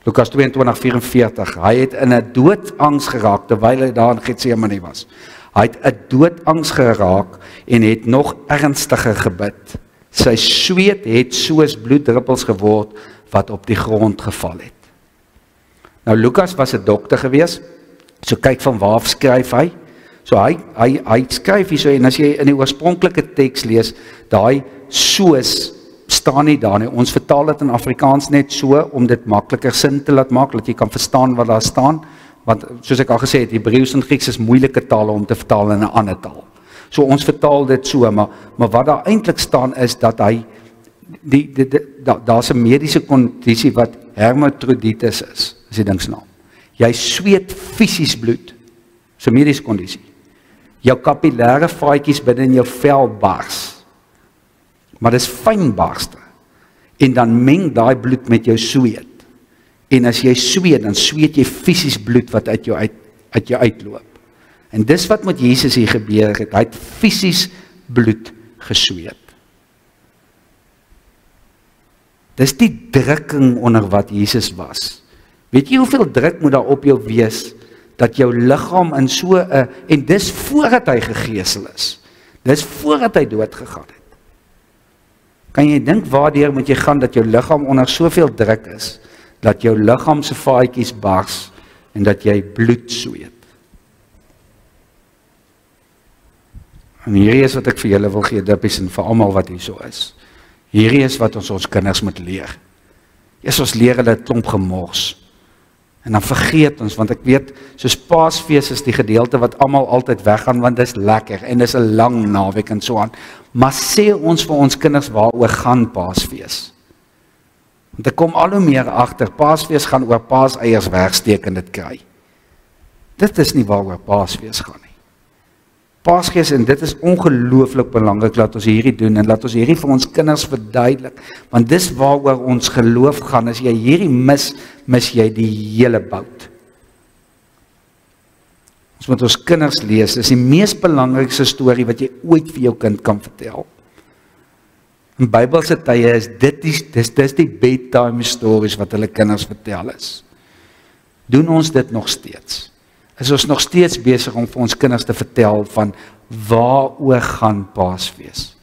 Lukas 22:44, hy het in 'n doodangs geraak, terwyl hy daar in Getsemane was. Hy het 'n doodangs geraak en het nog ernstiger gebid. Sy sweet het soos bloeddruppels geword, wat op die grond geval het. Nou Lukas was 'n dokter gewees, so kyk van waar skryf hy. So hy skryf hier so, en as jy in die oorspronklike teks lees, daai soos staan nie daar nie. Ons vertaal dit in Afrikaans net so, om dit makliker sin te laat maak, dat jy kan verstaan wat daar staan, want soos ek al gesê het, Hebreëus en Grieks is moeilike tale om te vertaal in 'n ander taal. So ons vertaal dit so, maar wat daar eintlik staan is, dat hy, daar's 'n mediese kondisie wat hermafroditus is die ding se naam. Jy sweet fisies bloed, so 'n mediese kondisie. Jou kapillêre vaatjies binne in jou vel bars, maar dis fynbarste, en dan meng daai bloed met jou sweet, en as jy sweet, dan sweet jy fisies bloed wat uit jou uitloop, en dis wat met Jesus hier gebeur het, hy het fisies bloed gesweet. Dis die drukking onder wat Jesus was. Weet jy hoeveel druk moet daar op jou wees, dat jou liggaam in so 'n, en dis voordat hy gegeesel is, dis voordat hy dood gegaan het. Kan jy dink waardeur moet jy gaan dat jou liggaam onder soveel druk is, dat jou liggaam se vaatjies bars, en dat jy bloed sweet. En hierdie is wat ek vir julle wil gee, dippies, en vir almal wat hier so is. Hierdie is wat ons kinders moet leer. Eers ons leer hulle 'n klomp gemors. En dan vergeet ons, want ek weet, soos Paasfees is die gedeelte wat almal altyd weggaan, want dit is lekker, en dit is 'n lang naweek en so aan. Maar sê ons vir ons kinders waaroor gaan Paasfees? Want ek kom al hoe meer agter, Paasfees gaan oor paaseiers wegsteek en dit kry. Dit is nie waaroor Paasfees gaan nie. Paasgees, en dit is ongelooflik belangrik, dat ons hierdie doen, en dat ons hierdie vir ons kinders verduidelik, want dis waaroor ons geloof gaan. As jy hierdie mis jy die hele bout. Ons moet ons kinders lees, dis die mees belangrikste storie wat jy ooit vir jou kind kan vertel. In Bybelse tye is dis die bedtime stories wat hulle kinders vertel is. Doen ons dit nog steeds? Is ons nog steeds besig om vir ons kinders te vertel van waaroor gaan Paasfees?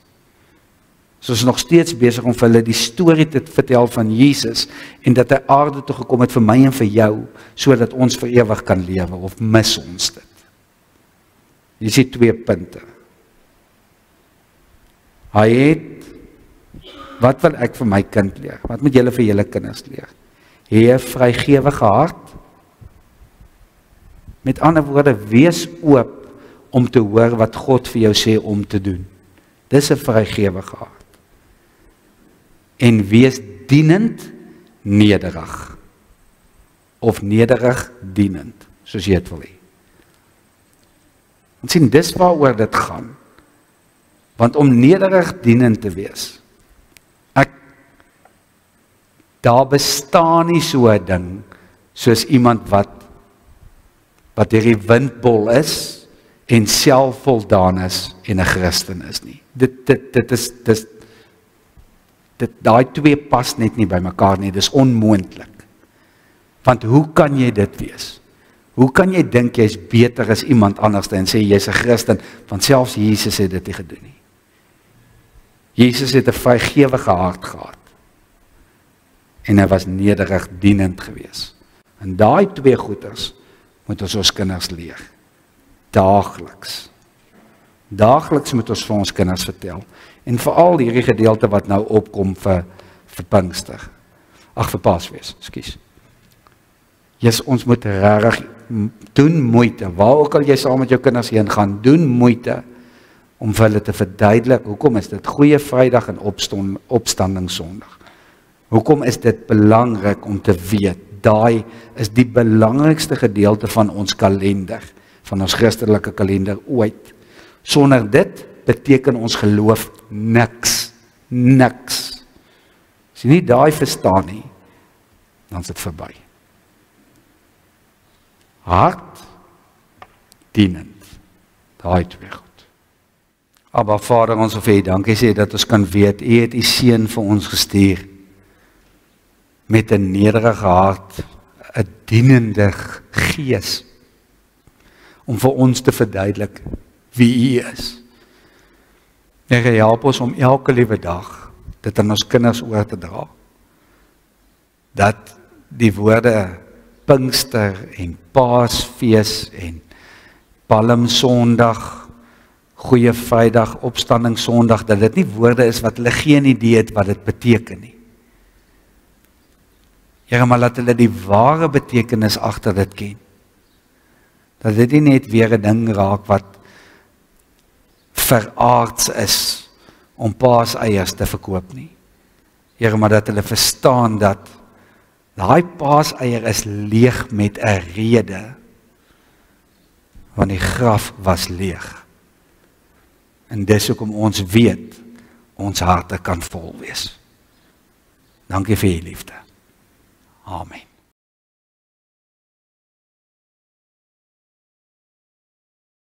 Is ons nog steeds besig om vir hulle die storie te vertel van Jesus en dat hy aarde toe gekom het vir my en vir jou, sodat ons vir ewig kan lewe, of mis ons dit? Hier is die 2 punte. Hy het, wat wil ek vir my kind leer? Wat moet julle vir julle kinders leer? Hê 'n vrygewige hart. Met ander woorde, wees oop om te hoor wat God vir jou sê om te doen. Dis 'n vrygewige hart. En wees dienend, nederig. Of nederig, dienend, soos jy het wil hê. Want sien, dis waaroor dit gaan. Want om nederig dienend te wees, daar bestaan nie so 'n ding, soos iemand wat deur die windbol is, en selfvoldaan is, en 'n Christen is nie. Daai twee pas net nie by mekaar nie, dis onmoontlik. Want hoe kan jy dit wees? Hoe kan jy dink jy's beter as iemand anders en sê jy's 'n Christen, want selfs Jesus het dit nie gedoen nie. Jesus het 'n vrygewige hart gehad. En hy was nederig dienend gewees. En daai twee goeders moet ons kinders leer. Daagliks. Daagliks moet ons vir ons kinders vertel. En veral hierdie gedeelte wat nou opkom vir Pinkster. Vir Paasfees, ekskuus. Ons moet regtig doen moeite, waar ook al jy saam met jou kinders heen gaan, doen moeite om vir hulle te verduidelik, hoekom is dit Goeie Vrydag en Opstanding Sondag? Hoekom is dit belangrik om te weet, daai is die belangrikste gedeelte van ons kalender, van ons Christelike kalender ooit. Sonder dit beteken ons geloof niks. As jy nie daai verstaan nie, dan is dit verby. Hart, dienend, daai twee goed. Aba Vader, ons wil vir U dankie sê dat ons kan weet, U het U seun vir ons gestuur, met 'n nederige hart, 'n dienende gees, om vir ons te verduidelik wie U is. Here, help ons om elke liewe dag dit aan ons kinders oor te dra. Dat die woorde Pinkster en Paasfees en Palmsondag, Goeie Vrydag, Opstanding Sondag, dat dit nie woorde is wat hulle geen idee het wat dit beteken nie. Here, maar laat hulle die ware betekenis agter dit ken. Dat dit nie net weer 'n ding raak wat veraards is om paaseiers te verkoop nie. Here, maar dat hulle verstaan dat daai paaseier is leeg met 'n rede, want die graf was leeg. En dis hoekom ons weet, ons harte kan vol wees. Dankie vir U liefde. Amen.